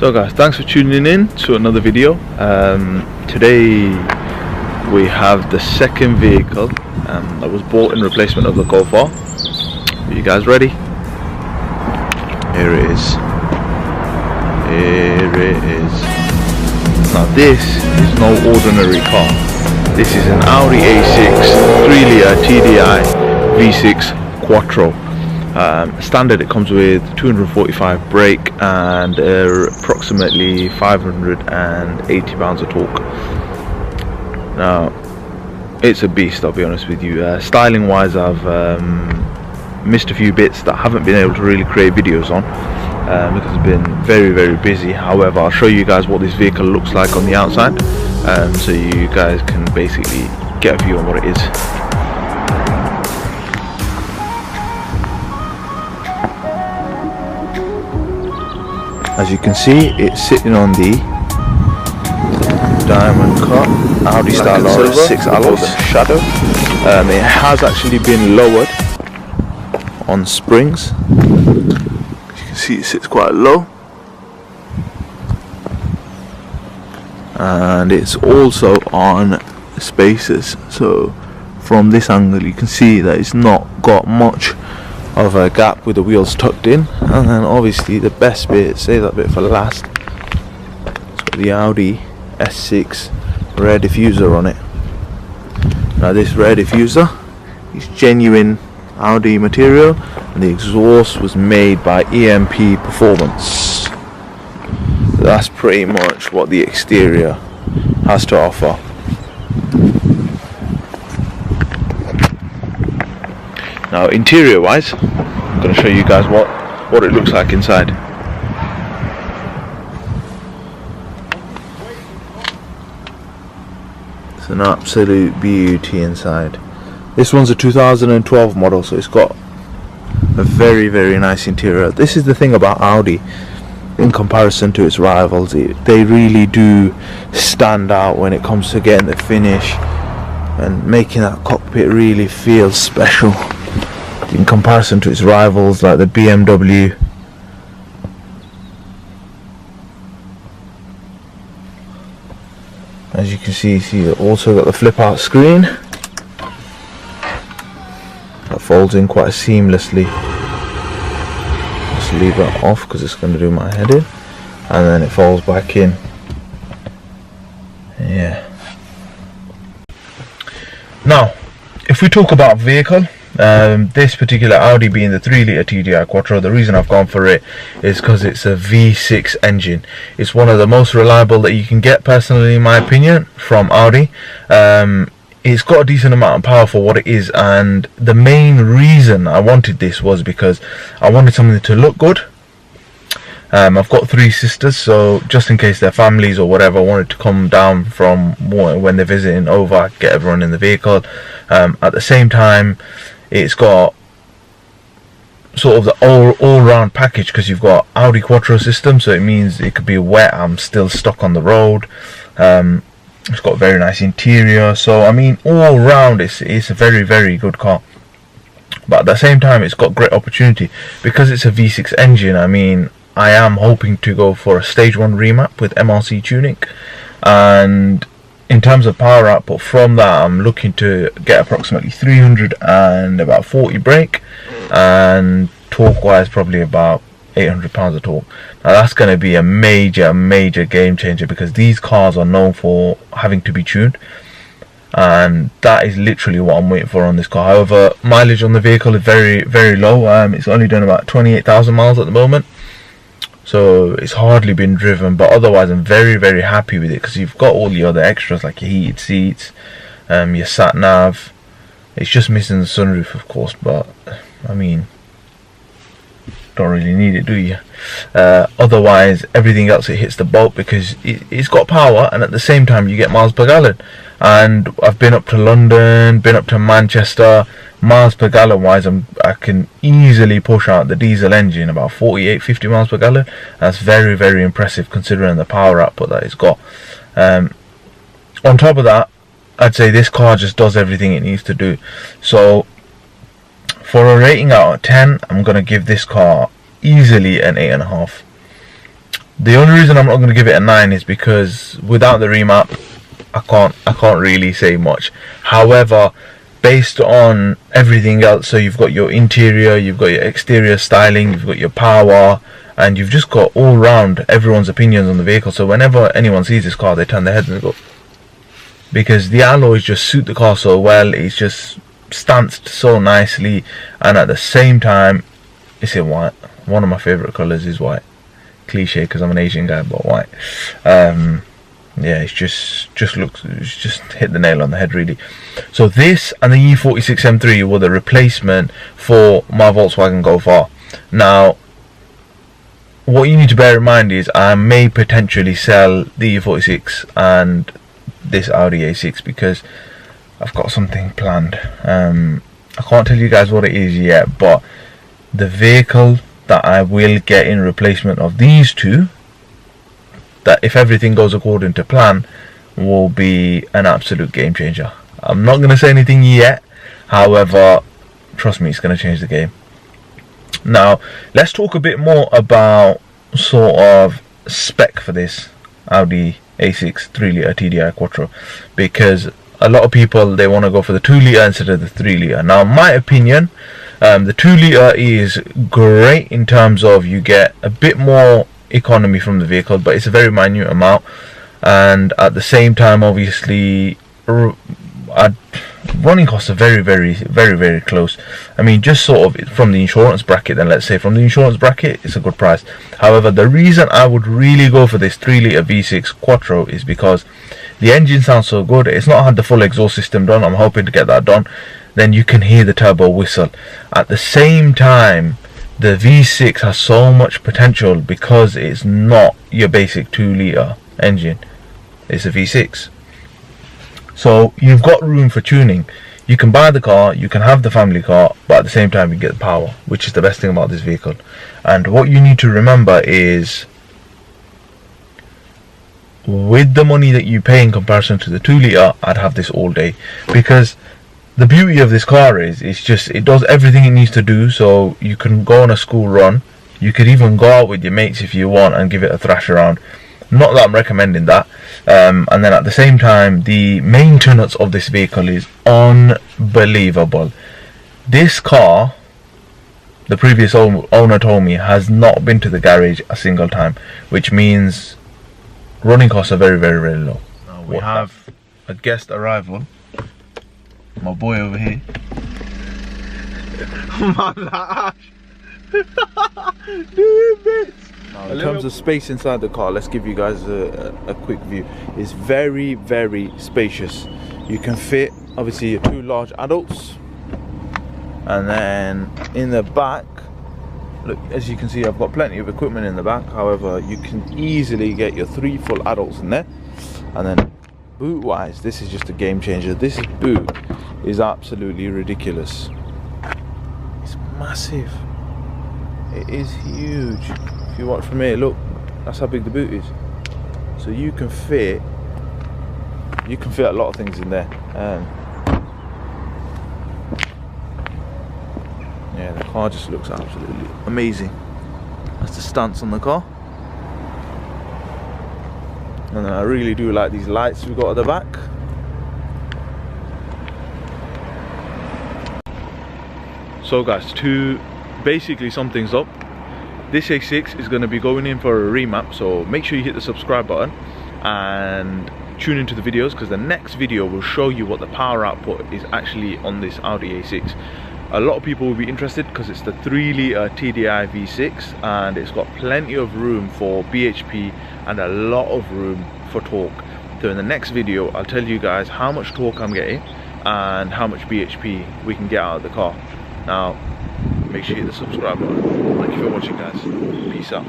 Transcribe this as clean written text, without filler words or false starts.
So guys, thanks for tuning in to another video. Today we have the second vehicle that was bought in replacement of the Golf R. Are you guys ready? Here it is. Here it is. Now this is no ordinary car. This is an Audi A6 3-litre TDI V6 Quattro. Standard, it comes with 245 brake and approximately 580 pounds of torque. Now it's a beast, I'll be honest with you. Styling wise, I've missed a few bits that I haven't been able to really create videos on because I've been very busy. However, I'll show you guys what this vehicle looks like on the outside, so you guys can basically get a view on what it is. As you can see, it's sitting on the diamond cut Audi style St Albans shadow. It has actually been lowered on springs. As you can see, it sits quite low, and it's also on spacers. So from this angle, you can see that it's not got much of a gap with the wheels tucked in. And then obviously the best bit, save that bit for last, it's got the Audi A6 rear diffuser on it. Now this rear diffuser is genuine Audi material, and the exhaust was made by EMP Performance. So that's pretty much what the exterior has to offer. Now interior wise, I'm going to show you guys what it looks like inside. It's an absolute beauty inside. This one's a 2012 model, so it's got a very nice interior. This is the thing about Audi in comparison to its rivals. They really do stand out when it comes to getting the finish and making that cockpit really feel special in comparison to its rivals like the BMW. As you can see, it's also got the flip out screen that folds in quite seamlessly. Just leave that off because it's going to do my head in, and then it folds back in. Yeah. Now if we talk about vehicle, this particular Audi being the 3-litre TDI Quattro, the reason I've gone for it is because it's a V6 engine. It's one of the most reliable that you can get, personally, in my opinion, from Audi. It's got a decent amount of power for what it is, and the main reason I wanted this was because I wanted something to look good. I've got 3 sisters, so just in case their families or whatever wanted to come down from when they're visiting over, get everyone in the vehicle. At the same time, it's got sort of the all-round package, because you've got Audi Quattro system, so it means it could be wet, I'm still stuck on the road. It's got a very nice interior, so I mean, all round it's a very good car. But at the same time, it's got great opportunity because it's a V6 engine. I mean, I am hoping to go for a stage 1 remap with MRC tuning, and in terms of power output from that, I'm looking to get approximately 340 brake, and torque wise probably about 800 pounds of torque. Now that's going to be a major game changer, because these cars are known for having to be tuned, and that is literally what I'm waiting for on this car. However, mileage on the vehicle is very low. It's only done about 28,000 miles at the moment, so it's hardly been driven, but otherwise I'm very happy with it, because you've got all the other extras like your heated seats, your sat nav. It's just missing the sunroof, of course, but I mean, don't really need it, do you? Otherwise, everything else, it hits the boat, because it's got power, and at the same time you get miles per gallon. And I've been up to London, been up to Manchester. Miles per gallon wise, I can easily push out the diesel engine about 48-50 miles per gallon. That's very impressive considering the power output that it's got. On top of that, I'd say this car just does everything it needs to do. So for a rating out of 10, I'm going to give this car easily an 8.5. The only reason I'm not going to give it a 9 is because without the remap, I can't really say much. However, based on everything else, so you've got your interior, you've got your exterior styling, you've got your power, and you've just got all round everyone's opinions on the vehicle. So whenever anyone sees this car, they turn their heads and go, because the alloys just suit the car so well. It's just stanced so nicely, and at the same time, it's in white. One of my favorite colors is white. Cliche because I'm an Asian guy, but white. Yeah, it's just hit the nail on the head, really. So this and the E46 M3 were the replacement for my Volkswagen Golf R. Now, what you need to bear in mind is I may potentially sell the E46 and this Audi A6 because I've got something planned. I can't tell you guys what it is yet, but the vehicle that I will get in replacement of these two, that if everything goes according to plan, will be an absolute game changer. I'm not going to say anything yet, however, trust me, it's going to change the game. Now, let's talk a bit more about sort of spec for this Audi A6 3-litre TDI Quattro, because a lot of people, they want to go for the 2-litre instead of the 3-litre. Now, in my opinion, the 2-litre is great in terms of you get a bit more economy from the vehicle, but it's a very minute amount, and at the same time, obviously, running costs are very close. I mean, just sort of from the insurance bracket, then let's say from the insurance bracket, it's a good price. However, the reason I would really go for this 3-litre V6 Quattro is because the engine sounds so good. It's not had the full exhaust system done. I'm hoping to get that done. Then you can hear the turbo whistle. At the same time, the V6 has so much potential because it's not your basic 2-litre engine. It's a V6. So you've got room for tuning. You can buy the car, you can have the family car, but at the same time you get the power, which is the best thing about this vehicle. And what you need to remember is, with the money that you pay in comparison to the 2-litre, I'd have this all day, because the beauty of this car is it does everything it needs to do. So you can go on a school run, you could even go out with your mates if you want and give it a thrash around. Not that I'm recommending that. And then at the same time, the maintenance of this vehicle is unbelievable. This car, the previous owner told me, has not been to the garage a single time, which means running costs are very low. Now we have a guest arrival. My boy over here. Now, in terms of space inside the car, let's give you guys a quick view. It's very spacious. You can fit obviously your 2 large adults, and then in the back, look, as you can see, I've got plenty of equipment in the back. However, you can easily get your 3 full adults in there. And then boot wise, this is just a game changer. This boot is absolutely ridiculous. It's massive. It is huge. If you watch from here, look, that's how big the boot is. So you can fit a lot of things in there. Yeah, the car just looks absolutely amazing. That's the stance on the car. And I really do like these lights we've got at the back. So guys, to basically sum things up, this A6 is going to be going in for a remap, so make sure you hit the subscribe button and tune into the videos, because the next video will show you what the power output is actually on this Audi A6. A lot of people will be interested because it's the 3-litre TDI V6 and it's got plenty of room for BHP and a lot of room for torque. So in the next video, I'll tell you guys how much torque I'm getting and how much BHP we can get out of the car. Now, make sure you hit the subscribe button. Thank you for watching, guys. Peace out.